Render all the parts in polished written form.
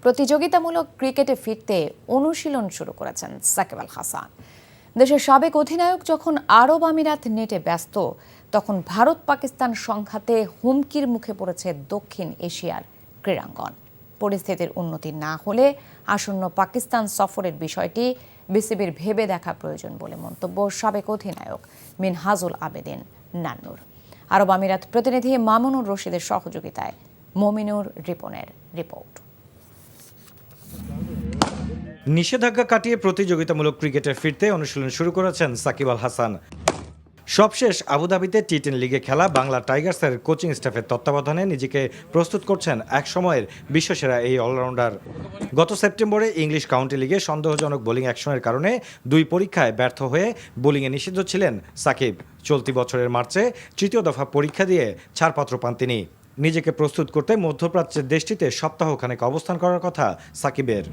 প্রতিযোগিতামূলক ক্রিকেটে ফিরতে অনুশীলন শুরু করেছেন সাকিব আল হাসান। দেশের সাবেক অধিনায়ক যখন আরব আমিরাত নেটে ব্যস্ত, তখন ভারত পাকিস্তান সংঘাতে হুমকির মুখে পড়েছে দক্ষিণ এশিয়ার ক্রীড়াঙ্গন। পরিস্থিতির উন্নতি না হলে আসন্ন পাকিস্তান সফরের বিষয়টি বিসিবির ভেবে দেখা প্রয়োজন বলে মন্তব্য সাবেক অধিনায়ক মিনহাজুল আবেদিন নান্নুর। আরব আমিরাত প্রতিনিধি মামুনুর রশিদের সহযোগিতায় মমিনুর রিপনের রিপোর্ট। নিষেধাজ্ঞা কাটিয়ে প্রতিযোগিতামূলক ক্রিকেটে ফিরতে অনুশীলন শুরু করেছেন সাকিব আল হাসান। সবশেষ আবুধাবিতে টি10 লিগে খেলা বাংলা টাইগার্সের কোচিং স্টাফের তত্ত্বাবধানে নিজেকে প্রস্তুত করছেন এক সময়ের বিশ্বসেরা এই অলরাউন্ডার। গত সেপ্টেম্বরে ইংলিশ কাউন্টি লিগে সন্দেহজনক বোলিং অ্যাকশনের কারণে 2 পরীক্ষায় ব্যর্থ হয়ে বোলিংয়ে নিষিদ্ধ ছিলেন সাকিব। চলতি বছরের মার্চে তৃতীয় দফা পরীক্ষা দিয়ে ছাড়পত্র পান তিনি। নিজেকে প্রস্তুত করতে মধ্যপ্রাচ্যের দেশটিতে সপ্তাহখানেক অবস্থান করার কথা সাকিবের।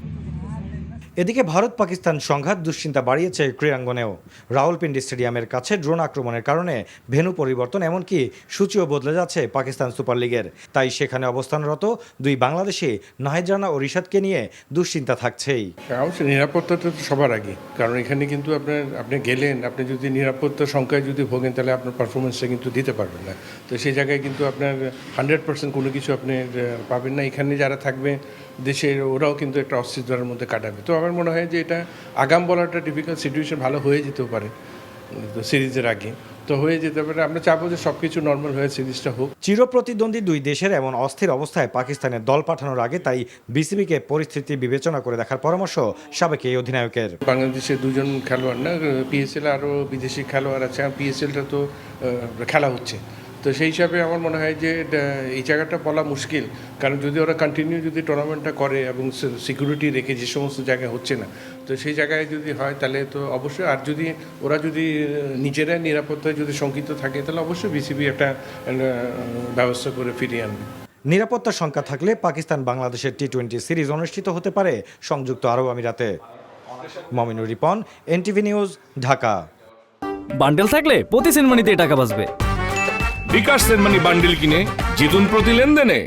এদিকে ভারত পাকিস্তান সংঘাত দুশ্চিন্তা বাড়িয়েছে ক্রীড়াঙ্গনেও। রাওয়ালপিন্ডি স্টেডিয়ামের কাছে ড্রোন আক্রমণের কারণে ভেন্যু পরিবর্তন, এমনকি সূচিও বদলে যাচ্ছে পাকিস্তান সুপার লিগের। তাই সেখানে অবস্থানরত 2 বাংলাদেশি নাহিদ রানা ও রিশাদকে নিয়ে দুশ্চিন্তা থাকছেই। অবশ্যই নিরাপত্তাটা তো সবার আগে, কারণ এখানে কিন্তু আপনি গেলেন, আপনি যদি নিরাপত্তার সংখ্যায় যদি ভোগেন তাহলে আপনার পারফরমেন্সটা কিন্তু দিতে পারবেন না। তো সেই জায়গায় কিন্তু আপনার 100% কোনো কিছু আপনি পাবেন না। এখানে যারা থাকবে দেশের, ওরাও কিন্তু একটা অস্থিরতার মধ্যে কাটাবে। তো আমার মনে হয় যে এটা আগাম বলাটা ডিফিকাল্ট সিচুয়েশন, ভালো হয়ে যেতেও পারে সিরিজের আগে, তো হয়ে যেতে পারে। আমরা চাবো যে সবকিছু নর্মাল হয়ে সিরিজটা হোক। চিরপ্রতিদ্বন্দ্বী 2 দেশের এমন অস্থির অবস্থায় পাকিস্তানের দল পাঠানোর আগে তাই বিসিবিকে পরিস্থিতি বিবেচনা করে দেখার পরামর্শ সাবেক এই অধিনায়কের। বাংলাদেশের 2 জন খেলোয়াড় না, পিএসএল আরও বিদেশি খেলোয়াড় আছে, আর পিএসএলটা তো খেলা হচ্ছে। তো সেই হিসাবে আমার মনে হয় যে এই জায়গাটা বলা মুশকিল, কারণ যদি ওরা কন্টিনিউ যদি টুর্নামেন্টটা করে এবং সিকিউরিটি রেখে যে সমস্ত জায়গায় হচ্ছে না, তো সেই জায়গায় যদি হয় তাহলে তো অবশ্যই, আর যদি ওরা যদি নিজেরা নিরাপত্তায় যদি শঙ্কিত থাকে তাহলে অবশ্যই বিসিবি একটা ব্যবস্থা করে ফিরিয়ে আনবে। নিরাপত্তা শঙ্কা থাকলে পাকিস্তান বাংলাদেশের টি20 সিরিজ অনুষ্ঠিত হতে পারে সংযুক্ত আরব আমিরাতে। Mominur Ripon, NTV news, Dhaka. Bundle থাকলে প্রতি সেনমানিতে টাকা বাঁচবে। বিকাশ সেনমানি বান্ডিল কিনে জিতুন প্রতি লেনদেনে।